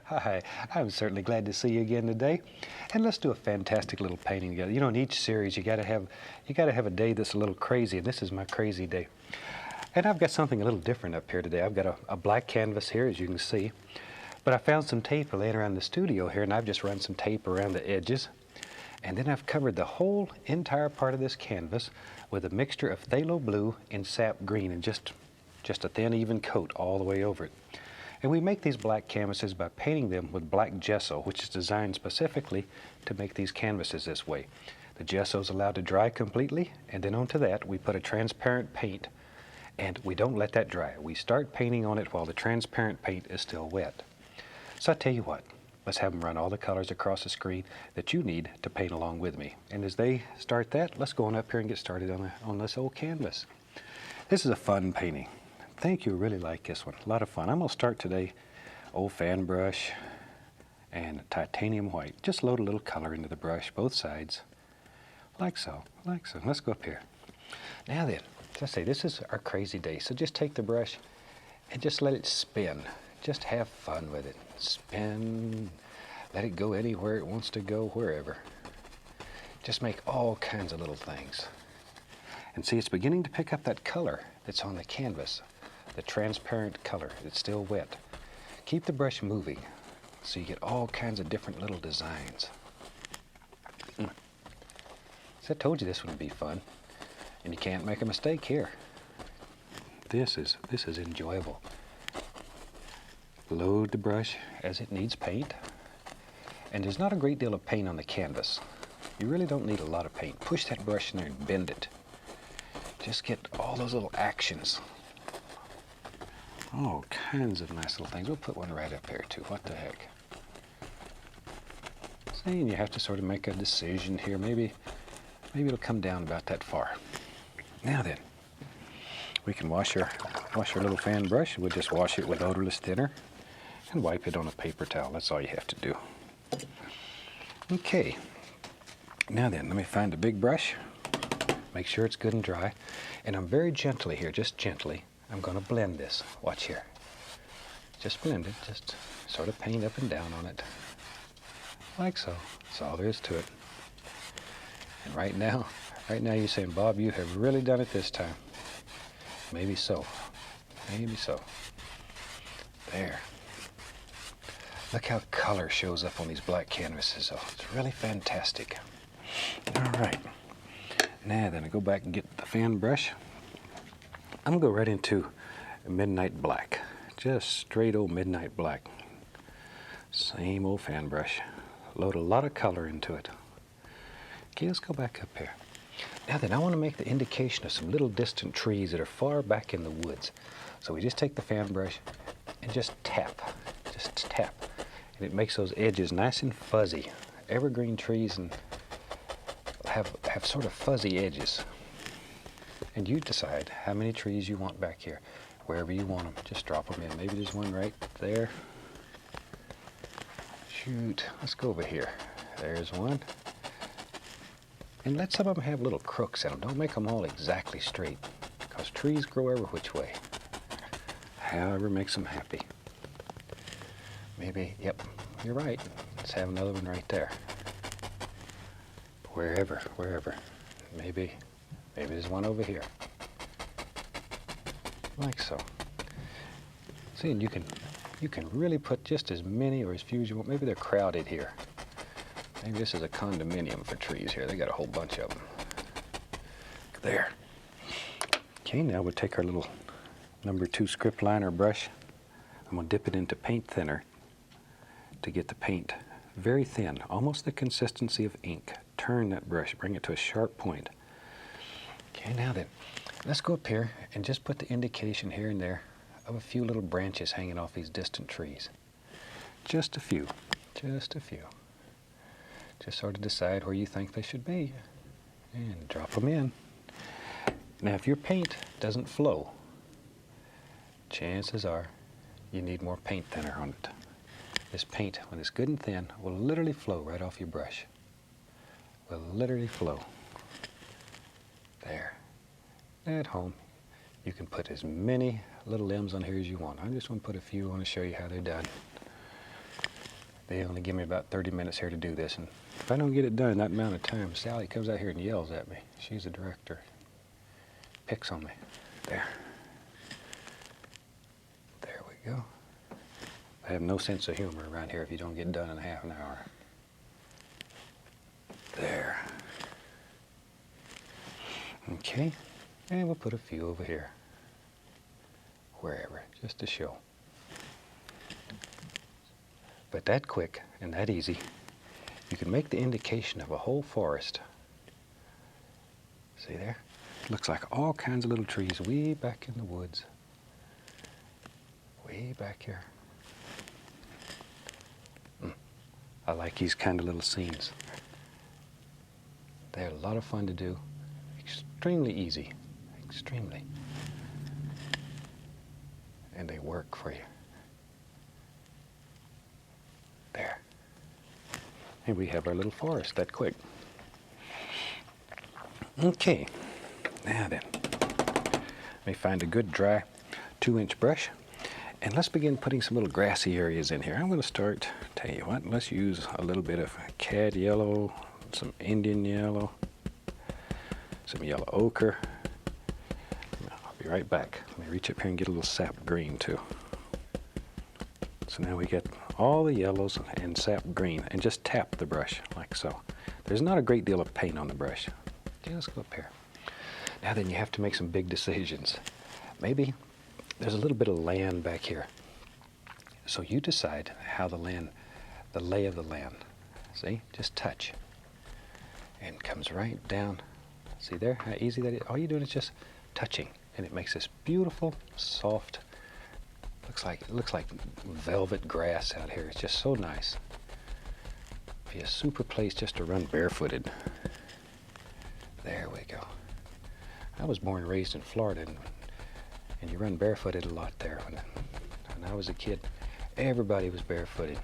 Hi, I'm certainly glad to see you again today. And let's do a fantastic little painting together. You know, in each series, you gotta have a day that's a little crazy, and this is my crazy day. And I've got something a little different up here today. I've got a black canvas here, as you can see. But I found some tape laying around the studio here, and I've just run some tape around the edges. And then I've covered the whole entire part of this canvas with a mixture of phthalo blue and sap green, and just a thin, even coat all the way over it. And we make these black canvases by painting them with black gesso, which is designed specifically to make these canvases this way. The gesso is allowed to dry completely, and then onto that we put a transparent paint, and we don't let that dry. We start painting on it while the transparent paint is still wet. So I tell you what, let's have them run all the colors across the screen that you need to paint along with me. And as they start that, let's go on up here and get started on this old canvas. This is a fun painting. I think you'll really like this one. A lot of fun. I'm going to start today, old fan brush and titanium white. Just load a little color into the brush, both sides, like so, like so. Let's go up here. Now then, as I say, this is our crazy day. So just take the brush and just let it spin. Just have fun with it. Spin, let it go anywhere it wants to go, wherever. Just make all kinds of little things. And see, it's beginning to pick up that color that's on the canvas. The transparent color that's still wet. Keep the brush moving so you get all kinds of different little designs. So I told you this would be fun, and you can't make a mistake here. This is enjoyable. Load the brush as it needs paint, and there's not a great deal of paint on the canvas. You really don't need a lot of paint. Push that brush in there and bend it. Just get all those little actions. All kinds of nice little things. We'll put one right up here too. What the heck? See, and you have to sort of make a decision here. Maybe it'll come down about that far. Now then, we can wash our little fan brush. We'll just wash it with odorless thinner and wipe it on a paper towel. That's all you have to do. Okay. Now then, let me find a big brush. Make sure it's good and dry. And I'm very gently here, just gently. I'm going to blend this. Watch here. Just blend it. Just sort of paint up and down on it. Like so. That's all there is to it. And right now you're saying, Bob, you have really done it this time. Maybe so. Maybe so. There. Look how color shows up on these black canvases. Oh, it's really fantastic. All right. Now then, I go back and get the fan brush. I'm going to go right into midnight black. Just straight old midnight black. Same old fan brush. Load a lot of color into it. Okay, let's go back up here. Now then, I want to make the indication of some little distant trees that are far back in the woods. So we just take the fan brush and just tap. Just tap. And it makes those edges nice and fuzzy. Evergreen trees and have sort of fuzzy edges. And you decide how many trees you want back here. Wherever you want them, just drop them in. Maybe there's one right there. Shoot, let's go over here. There's one. And let some of them have little crooks in them. Don't make them all exactly straight, because trees grow every which way. However makes them happy. Maybe, yep, you're right. Let's have another one right there. Wherever. Maybe there's one over here. Like so. See, and you can really put just as many or as few as you want. Maybe they're crowded here. Maybe this is a condominium for trees here. They got a whole bunch of them. There. Okay, now we'll take our little number 2 script liner brush. I'm going to dip it into paint thinner to get the paint very thin, almost the consistency of ink. Turn that brush, bring it to a sharp point. Okay, now then, let's go up here and just put the indication here and there of a few little branches hanging off these distant trees. Just a few. Just a few. Just sort of decide where you think they should be and drop them in. Now, if your paint doesn't flow, chances are you need more paint thinner on it. This paint, when it's good and thin, will literally flow right off your brush. Will literally flow. There. At home, you can put as many little limbs on here as you want. I just want to put a few. I want to show you how they're done. They only give me about 30 minutes here to do this, and if I don't get it done in that amount of time, Sally comes out here and yells at me. She's the director. Picks on me. There. There we go. I have no sense of humor around here if you don't get done in half an hour. There. Okay, and we'll put a few over here. Wherever, just to show. But that quick and that easy, you can make the indication of a whole forest. See there? Looks like all kinds of little trees way back in the woods. Way back here. I like these kind of little scenes. They're a lot of fun to do. Extremely easy. Extremely. And they work for you. There. And we have our little forest that quick. Okay. Now then, let me find a good dry 2-inch brush. And let's begin putting some little grassy areas in here. I'm going to start, tell you what, let's use a little bit of cad yellow, some Indian yellow, some yellow ochre. I'll be right back. Let me reach up here and get a little sap green too. So now we get all the yellows and sap green, and just tap the brush like so. There's not a great deal of paint on the brush. Just go up here. Now then, you have to make some big decisions. Maybe there's a little bit of land back here. So you decide how the lay of the land. See, just touch. And comes right down. See there, how easy that is? All you're doing is just touching, and it makes this beautiful, soft, looks like velvet grass out here. It's just so nice. Be a super place just to run barefooted. There we go. I was born and raised in Florida, and you run barefooted a lot there. When I was a kid, everybody was barefooted.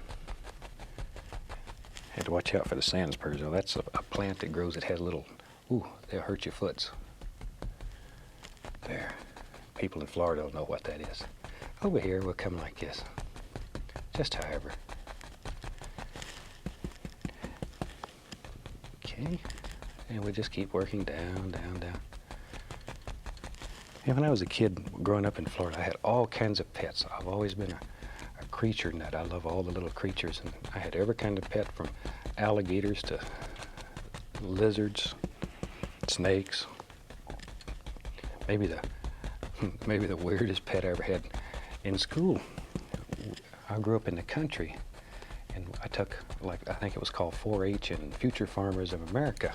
Had to watch out for the sand spurs, though. That's a plant that grows that has a little, they'll hurt your foots. There. People in Florida don't know what that is. Over here, we'll come like this. Just however. Okay. And we'll just keep working down, down, down. And when I was a kid growing up in Florida, I had all kinds of pets. I've always been a creature nut. I love all the little creatures, and I had every kind of pet, from alligators to lizards, snakes. Maybe the weirdest pet I ever had in school. I grew up in the country, and I took, I think it was called 4-H and Future Farmers of America.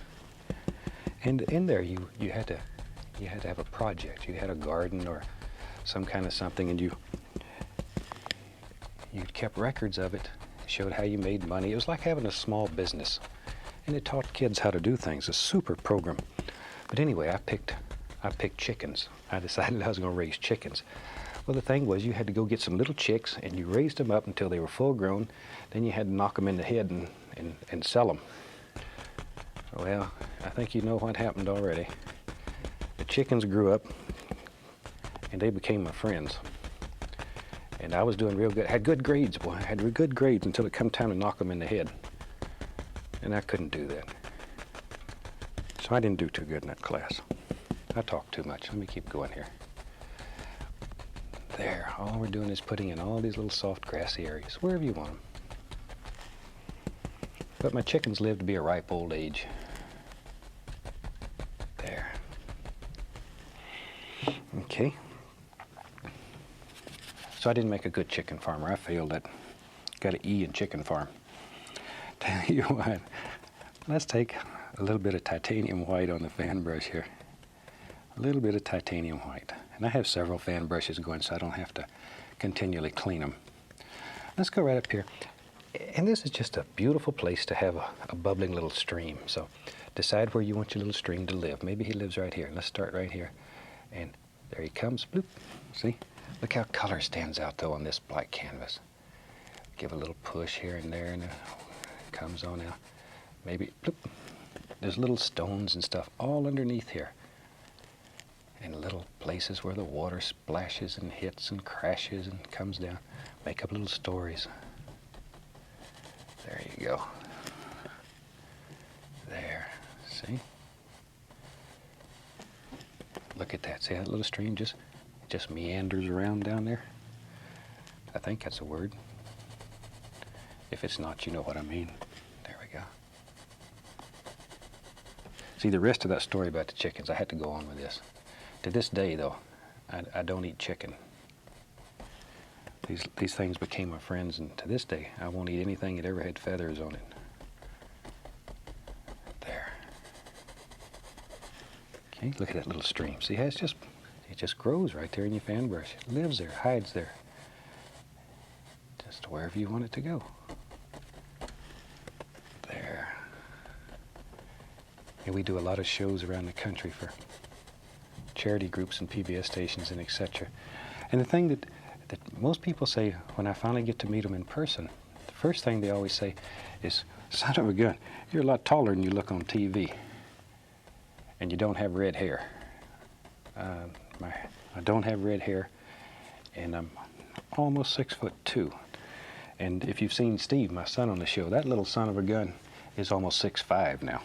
And in there, you had to have a project. You had a garden or some kind of something, and you kept records of it, showed how you made money. It was like having a small business, and it taught kids how to do things. A super program. But anyway, I picked chickens. I decided I was going to raise chickens. Well, the thing was, you had to go get some little chicks, and you raised them up until they were full grown. Then you had to knock them in the head and sell them. Well, I think you know what happened already. The chickens grew up, and they became my friends. And I was doing real good. I had good grades, boy. I had good grades until it come time to knock them in the head. And I couldn't do that. So I didn't do too good in that class. I talked too much. Let me keep going here. There. All we're doing is putting in all these little soft grassy areas, wherever you want them. But my chickens live to be a ripe old age. There. Okay. So I didn't make a good chicken farmer. I failed at, got an E in chicken farm. Tell you what, let's take a little bit of titanium white on the fan brush here. A little bit of titanium white. And I have several fan brushes going, so I don't have to continually clean them. Let's go right up here. And this is just a beautiful place to have a bubbling little stream. So decide where you want your little stream to live. Maybe he lives right here. Let's start right here. And there he comes. Bloop. See? Look how color stands out, though, on this black canvas. Give a little push here and there, and it comes on out. Maybe, bloop. There's little stones and stuff all underneath here. And little places where the water splashes and hits and crashes and comes down. Make up little stories. There you go. There, see? Look at that. See that little stream just meanders around down there? I think that's a word. If it's not, you know what I mean. There we go. See, the rest of that story about the chickens, I had to go on with this. To this day, though, I don't eat chicken. These things became my friends, and to this day, I won't eat anything that ever had feathers on it. There. Okay, look at that little stream. See how it just grows right there in your fan brush. It lives there, hides there. Just wherever you want it to go. There. And we do a lot of shows around the country for charity groups and PBS stations and etc. And the thing that most people say when I finally get to meet them in person, the first thing they always say is, son of a gun, you're a lot taller than you look on TV. And you don't have red hair. I don't have red hair, and I'm almost 6'2". And if you've seen Steve, my son on the show, that little son of a gun is almost 6'5" now.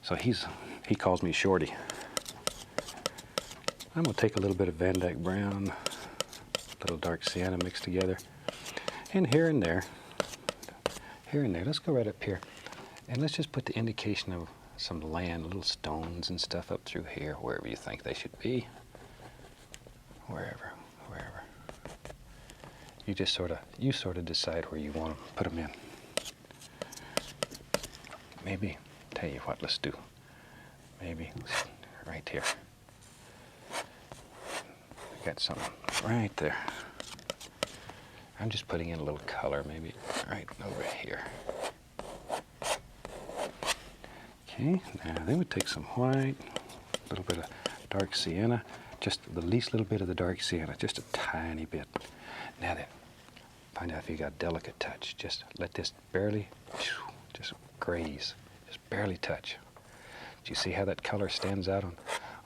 So he calls me Shorty. I'm gonna take a little bit of Van Dyke Brown, a little dark sienna mixed together, and here and there, let's go right up here, and let's just put the indication of some land, little stones and stuff up through here, wherever you think they should be. Wherever. You just sort of decide where you want to put them in. Maybe, tell you what, let's do. Maybe right here. I got something right there. I'm just putting in a little color, maybe right over here. Okay, now then we take some white, a little bit of dark sienna, just the least little bit of the dark sienna, just a tiny bit. Now then, find out if you got a delicate touch. Just let this barely, just graze, just barely touch. Do you see how that color stands out on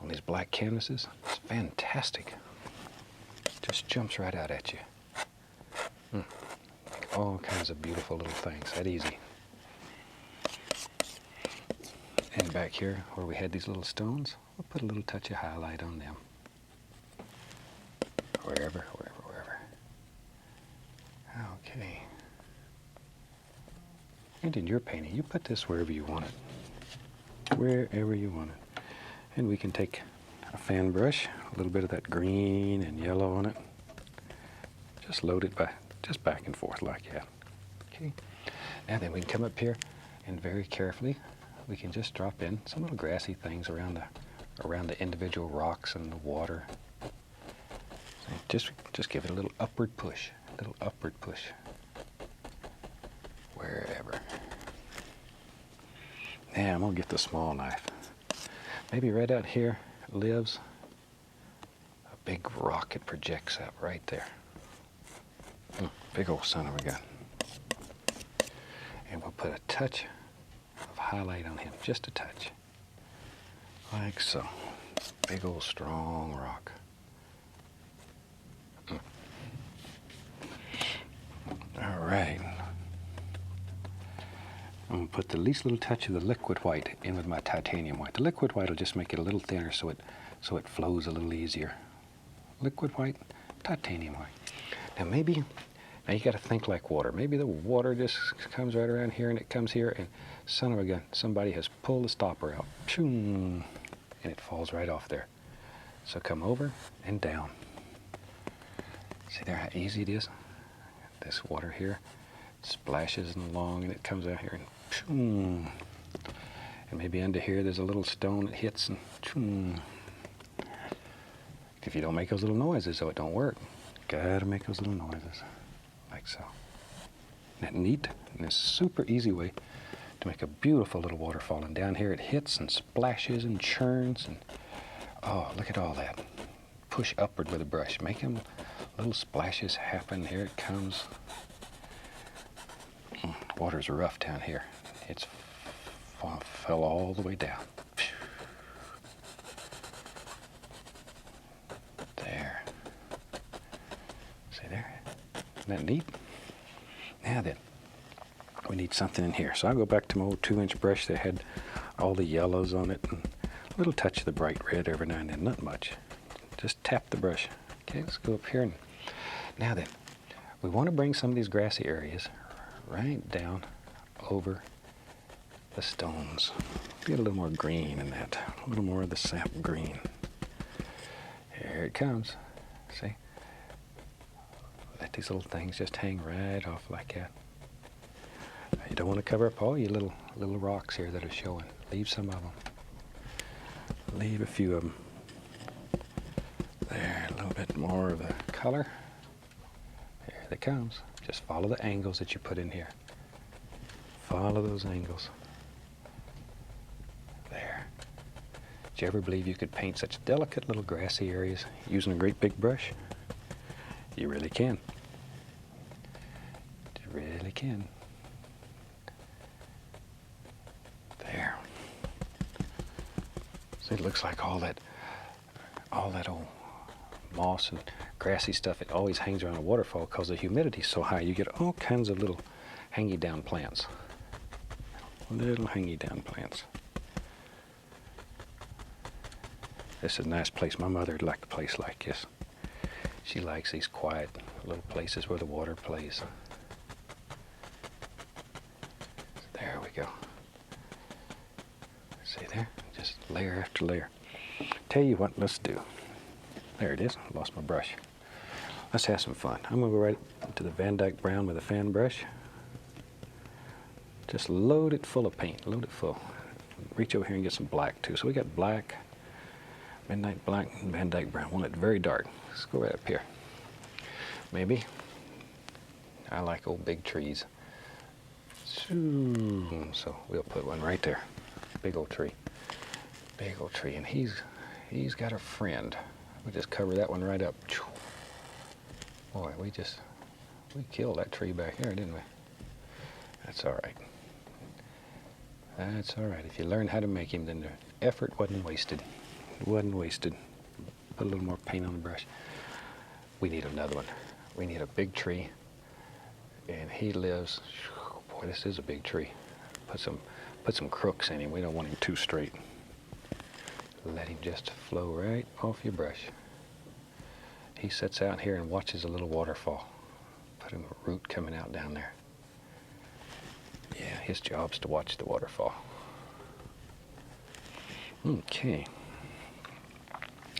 these black canvases? It's fantastic. Just jumps right out at you. Make all kinds of beautiful little things, that easy. And back here, where we had these little stones, we'll put a little touch of highlight on them. Wherever. Okay. And in your painting, you put this wherever you want it. Wherever you want it. And we can take a fan brush, a little bit of that green and yellow on it. Just load it just back and forth like that. Okay. Now then we can come up here and very carefully we can just drop in some little grassy things around the individual rocks and the water. So just give it a little upward push, wherever. Now I'm gonna get the small knife. Maybe right out here lives a big rock. It projects up right there. Big old son of a gun. And we'll put a touch of highlight on him, just a touch. Like so. Big old strong rock. All right. I'm going to put the least little touch of the liquid white in with my titanium white. The liquid white will just make it a little thinner so it flows a little easier. Liquid white, titanium white. Now you got to think like water. Maybe the water just comes right around here and it comes here and son of a gun, somebody has pulled the stopper out. And it falls right off there. So come over and down. See there how easy it is? This water here splashes along and it comes out here and maybe under here there's a little stone that hits and if you don't make those little noises, so it don't work. Gotta make those little noises, like so. Isn't that neat? And it's a super easy way to make a beautiful little waterfall. And down here it hits and splashes and churns and oh, look at all that. Push upward with a brush. Make them little splashes happen. Here it comes. Water's rough down here. It's fell all the way down. There. See there? Isn't that neat? Now then, we need something in here. So I'll go back to my old 2-inch brush that had all the yellows on it and a little touch of the bright red every now and then, not much. Just tap the brush. Okay, let's go up here. And now then, we want to bring some of these grassy areas right down over the stones. Get a little more green in that, a little more of the sap green. Here it comes. See? Let these little things just hang right off like that. You don't want to cover up all your little rocks here that are showing. Leave some of them. Leave a few of them. There, a little bit more of the color. Here it comes. Just follow the angles that you put in here. Follow those angles. There. Did you ever believe you could paint such delicate little grassy areas using a great big brush? You really can. You really can. There. See, it looks like all that old moss and grassy stuff, it always hangs around a waterfall because the humidity's so high. You get all kinds of little hangy down plants. Little hangy down plants. This is a nice place. My mother would like a place like this. She likes these quiet little places where the water plays. There we go. See there? Just layer after layer. Tell you what, let's do. There it is. Lost my brush. Let's have some fun. I'm going to go right into the Van Dyke Brown with a fan brush. Just load it full of paint. Load it full. Reach over here and get some black too. So we got black, Midnight Black, and Van Dyke Brown. Want it very dark. Let's go right up here. Maybe. I like old big trees. So we'll put one right there. Big old tree. Big old tree. And he's got a friend. We just cover that one right up. Boy, we killed that tree back here, didn't we? That's all right. That's all right. If you learn how to make him, then the effort wasn't wasted. It wasn't wasted. Put a little more paint on the brush. We need another one. We need a big tree. And he lives, boy, this is a big tree. Put some crooks in him. We don't want him too straight. Let him just flow right off your brush. He sits out here and watches a little waterfall. Put him a root coming out down there. Yeah, his job's to watch the waterfall. Okay.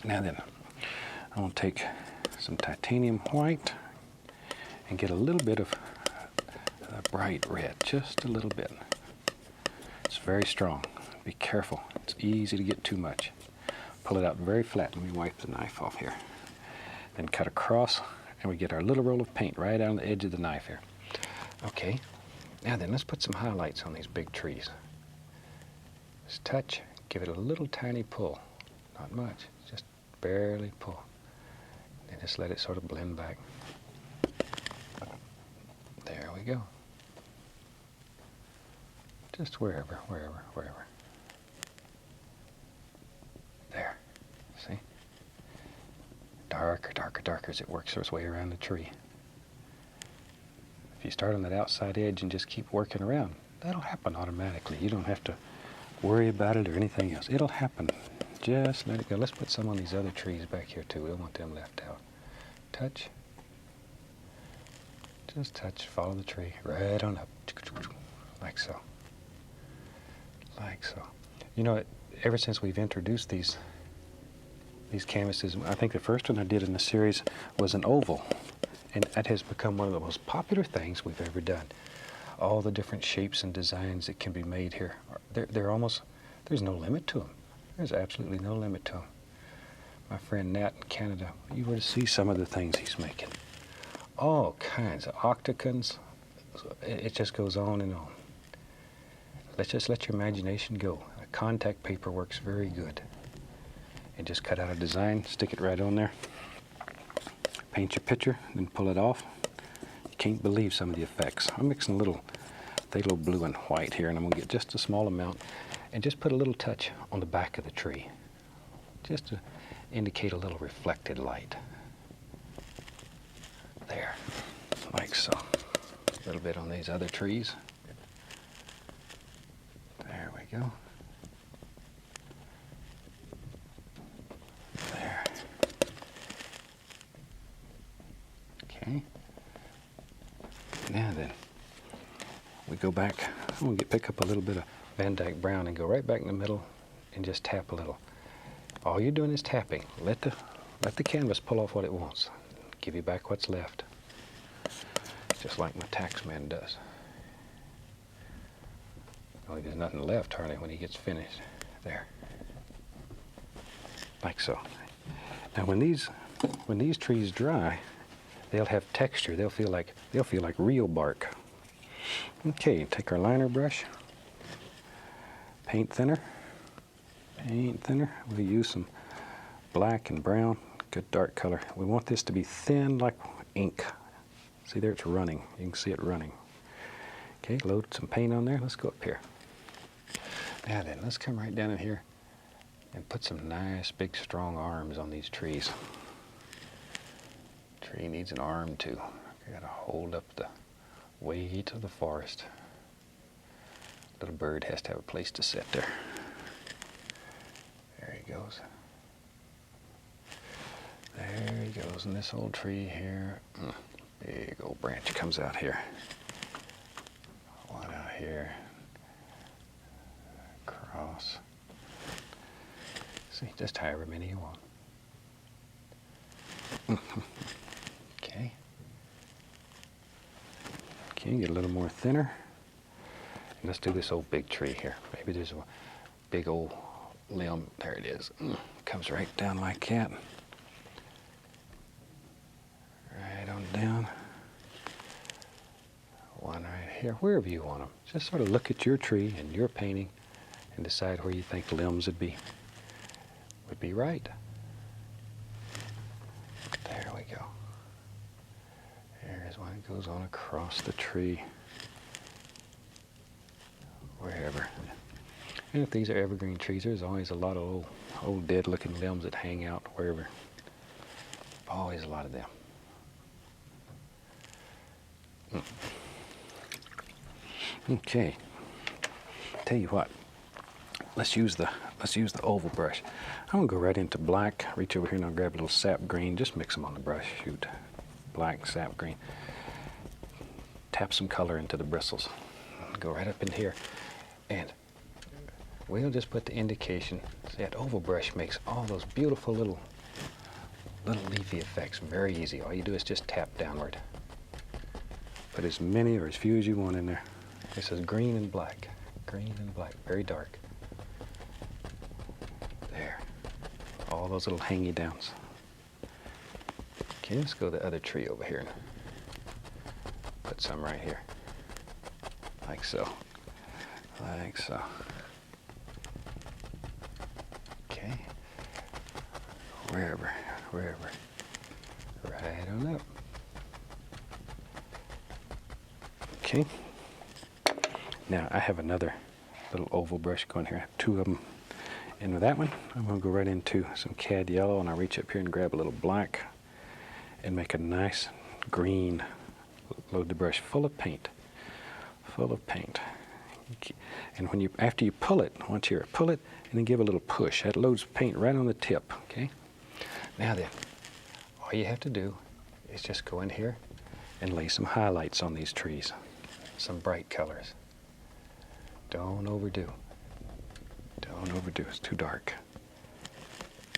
Now then, I'm going to take some titanium white and get a little bit of bright red, just a little bit. It's very strong. Be careful. It's easy to get too much. Pull it out very flat. Let me wipe the knife off here. Then cut across, and we get our little roll of paint right on the edge of the knife here. Okay. Now then, let's put some highlights on these big trees. Just touch, give it a little tiny pull. Not much, just barely pull. And just let it sort of blend back. There we go. Just wherever. There, see? Darker as it works its way around the tree. If you start on that outside edge and just keep working around, that'll happen automatically. You don't have to worry about it or anything else. It'll happen. Just let it go. Let's put some on these other trees back here too. We don't want them left out. Touch. Just touch. Follow the tree right on up. Like so. Like so. You know, ever since we've introduced these canvases, I think the first one I did in the series was an oval. And that has become one of the most popular things we've ever done. All the different shapes and designs that can be made here, they're almost, there's no limit to them. There's absolutely no limit to them. My friend Nat in Canada, you were to see some of the things he's making. All kinds of octagons. It just goes on and on. Let's just let your imagination go. Contact paper works very good. And just cut out a design, stick it right on there. Paint your picture, then pull it off. You can't believe some of the effects. I'm mixing a little phthalo blue and white here, and I'm going to get just a small amount and just put a little touch on the back of the tree, just to indicate a little reflected light. There, like so. A little bit on these other trees. we go. There. Okay. Now then, we go back. I'm going to pick up a little bit of Van Dyke Brown and go right back in the middle and just tap a little. All you're doing is tapping. Let the canvas pull off what it wants. Give you back what's left. Just like my tax man does. Only there's nothing left hardly when he gets finished. There. Like so. Now when these trees dry, they'll have texture. They'll feel like real bark. Okay, take our liner brush. Paint thinner. Paint thinner. We'll use some black and brown. Good dark color. We want this to be thin like ink. See there, it's running. You can see it running. Okay, load some paint on there. Let's go up here. Now then, let's come right down in here and put some nice big strong arms on these trees. Tree needs an arm too. You gotta hold up the weight of the forest. Little bird has to have a place to sit there. There he goes. There he goes, and this old tree here, big old branch comes out here. One out here, across. See, just however many you want. Okay. Okay, get a little more thinner. And let's do this old big tree here. Maybe there's a big old limb. There it is. Comes right down like that. Right on down. One right here, wherever you want them. Just sort of look at your tree and your painting and decide where you think the limbs would be right. There we go. There's one that goes on across the tree. Wherever. And if these are evergreen trees, there's always a lot of old dead-looking limbs that hang out wherever. Always a lot of them. Okay. Tell you what. Let's use the oval brush. I'm gonna go right into black. Reach over here and I'll grab a little sap green. Just mix them on the brush. Shoot. Black, sap green. Tap some color into the bristles. Go right up in here. And we'll just put the indication. See, that oval brush makes all those beautiful little leafy effects very easy. All you do is just tap downward. Put as many or as few as you want in there. This is green and black. Green and black, very dark. There. All those little hangy downs. Okay, let's go to the other tree over here and put some right here. Like so. Like so. Okay. Wherever. Right on up. Okay. Now I have another little oval brush going here. I have two of them. And with that one, I'm going to go right into some cad yellow, and I'll reach up here and grab a little black and make a nice green. Load the brush full of paint. Full of paint. And when after you pull it, once you pull it, and then give a little push. That loads paint right on the tip, okay? Now then, all you have to do is just go in here and lay some highlights on these trees. Some bright colors. Don't overdo. Don't overdo, it's too dark.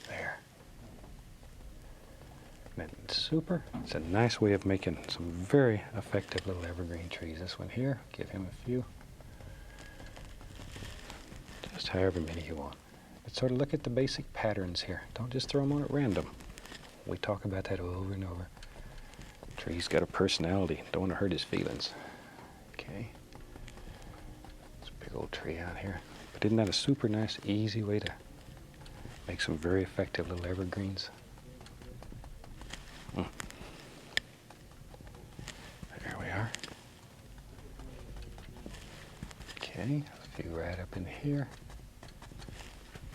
There. And super, it's a nice way of making some very effective little evergreen trees. This one here, give him a few. Just however many you want. But sort of look at the basic patterns here. Don't just throw them on at random. We talk about that over and over. Tree's got a personality. Don't want to hurt his feelings. Okay. This big old tree out here. But isn't that a super nice, easy way to make some very effective little evergreens? There we are. Okay, a few right up in here.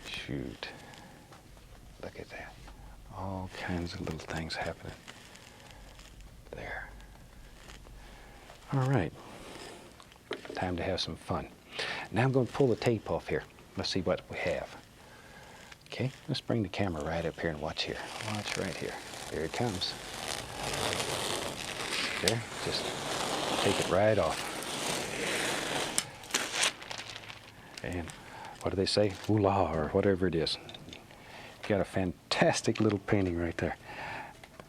Shoot. Look at that. All kinds of little things happening. There. All right. Time to have some fun. Now I'm going to pull the tape off here. Let's see what we have. Okay, let's bring the camera right up here and watch here. Watch right here. Here it comes. There, just take it right off. And what do they say? Ooh-la, or whatever it is. You got a fantastic little painting right there.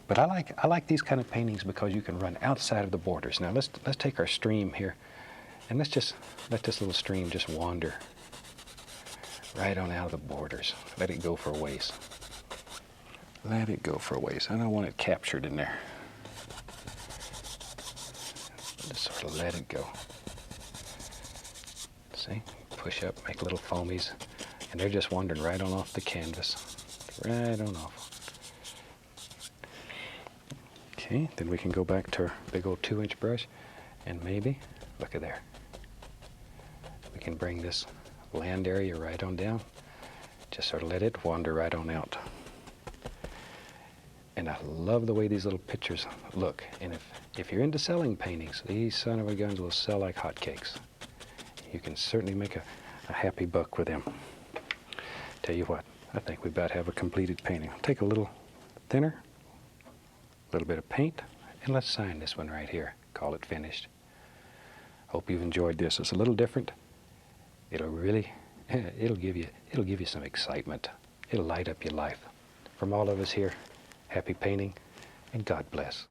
But I like these kind of paintings because you can run outside of the borders. Now let's take our stream here, and let's just let this little stream just wander right on out of the borders. Let it go for a ways. Let it go for a ways. I don't want it captured in there. Just sort of let it go. See? Push up, make little foamies, and they're just wandering right on off the canvas. Right on off. Okay, then we can go back to our big old 2-inch brush, and maybe, look at there. We can bring this land area right on down. Just sort of let it wander right on out. And I love the way these little pictures look. And if you're into selling paintings, these son of a guns will sell like hotcakes. You can certainly make a happy buck with them. Tell you what, I think we about have a completed painting. I'll take a little thinner, a little bit of paint, and let's sign this one right here. Call it finished. Hope you've enjoyed this. It's a little different. It'll give you some excitement. It'll light up your life. From all of us here, happy painting, and God bless.